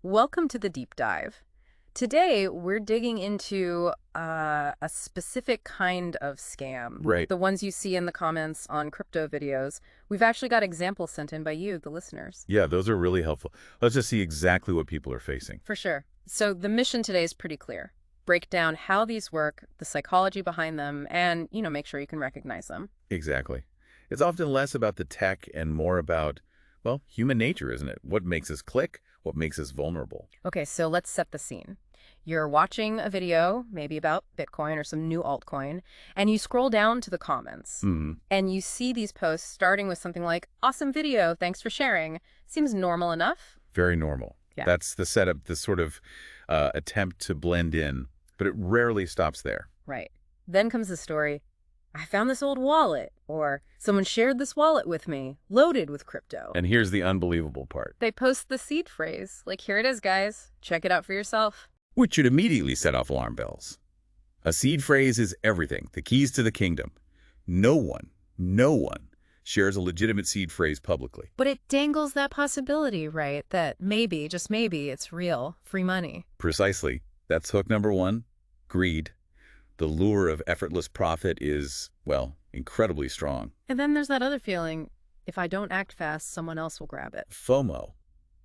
Welcome to the deep dive. Today, we're digging into a specific kind of scam, Right. the ones you see in the comments on crypto videos. We've actually got examples sent in by you, the listeners. Yeah, those are really helpful. Let's just see exactly what people are facing. For sure. So the mission today is pretty clear. Break down how these work, the psychology behind them, and, make sure you can recognize them. Exactly. It's often less about the tech and more about, well, human nature, isn't it? What makes us click? What makes us vulnerable? Okay, so let's set the scene. You're watching a video, maybe about Bitcoin or some new altcoin, and you scroll down to the comments. Hmm. And you see these posts starting with something like, awesome video, thanks for sharing. Seems normal enough. Very normal. Yeah. That's the setup, the sort of attempt to blend in, but it rarely stops there. Right. Then comes the story, I found this old wallet, or someone shared this wallet with me, loaded with crypto. And here's the unbelievable part, They post the seed phrase, like, here it is, guys. Check it out for yourself. which should immediately set off alarm bells. A seed phrase is everything, the keys to the kingdom. No one shares a legitimate seed phrase publicly. But it dangles that possibility, right? That maybe, just maybe, it's real, free money. Precisely. That's hook number one, greed. The lure of effortless profit is, well, incredibly strong. And then there's that other feeling, if I don't act fast, someone else will grab it. FOMO,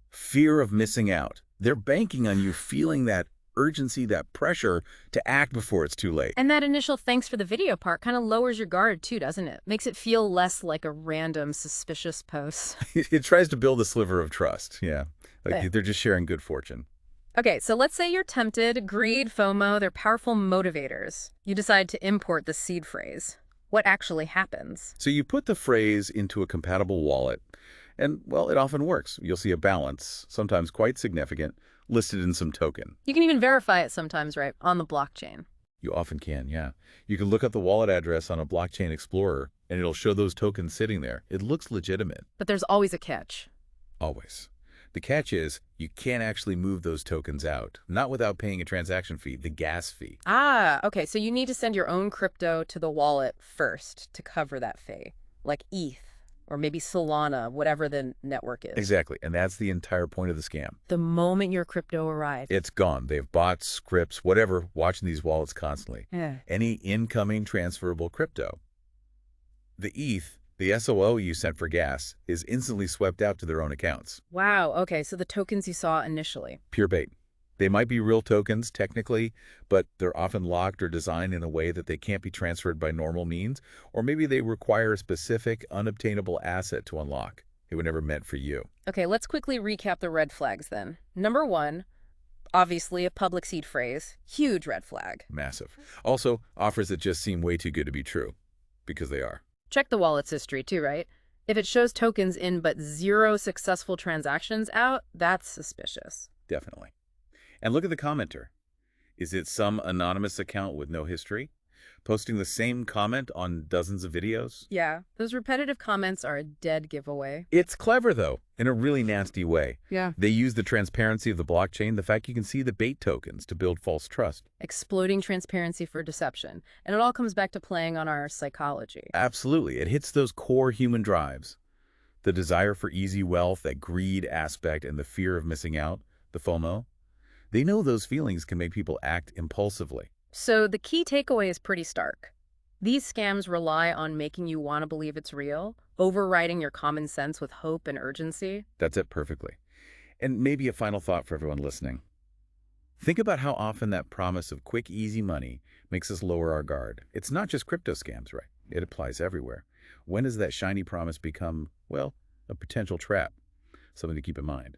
fear of missing out. They're banking on you feeling that urgency, that pressure to act before it's too late. And that initial thanks for the video part kind of lowers your guard too, doesn't it? Makes it feel less like a random suspicious post. It tries to build a sliver of trust, yeah. Like Yeah. they're just sharing good fortune. Okay, so let's say you're tempted. Greed, FOMO, they're powerful motivators. You decide to import the seed phrase. What actually happens? So you put the phrase into a compatible wallet, and, well, it often works. You'll see a balance, sometimes quite significant, listed in some token. You can even verify it sometimes, right, on the blockchain. You often can, yeah. You can look up the wallet address on a blockchain explorer, and it'll show those tokens sitting there. It looks legitimate, But there's always a catch. always. The catch is you can't actually move those tokens out, not without paying a transaction fee, the gas fee. Ah, okay, so you need to send your own crypto to the wallet first to cover that fee, like ETH or maybe Solana, whatever the network is. Exactly, and that's the entire point of the scam. The moment your crypto arrives. It's gone. They've bots, scripts, whatever, watching these wallets constantly. Yeah. Any incoming transferable crypto. The ETH, the SOL you sent for gas, is instantly swept out to their own accounts. Wow, okay, so the tokens you saw initially. Pure bait. They might be real tokens, technically, but they're often locked or designed in a way that they can't be transferred by normal means, or maybe they require a specific, unobtainable asset to unlock. It was never meant for you. Okay, let's quickly recap the red flags then. Number one, obviously a public seed phrase. Huge red flag. Massive. Also, offers that just seem way too good to be true, because they are. Check the wallet's history too, right? If it shows tokens in but 0 successful transactions out, that's suspicious. Definitely. And look at the commenter. Is it some anonymous account with no history? Posting the same comment on dozens of videos? Yeah, those repetitive comments are a dead giveaway. It's clever, though, in a really nasty way. Yeah. They use the transparency of the blockchain, the fact you can see the bait tokens, to build false trust. Exploiting transparency for deception. And it all comes back to playing on our psychology. Absolutely. It hits those core human drives. The desire for easy wealth, that greed aspect, and the fear of missing out, the FOMO. They know those feelings can make people act impulsively. So the key takeaway is pretty stark. These scams rely on making you want to believe it's real, overriding your common sense with hope and urgency. That's it perfectly. And maybe a final thought for everyone listening. Think about how often that promise of quick, easy money makes us lower our guard. It's not just crypto scams, right? It applies everywhere. When does that shiny promise become, well, a potential trap? Something to keep in mind.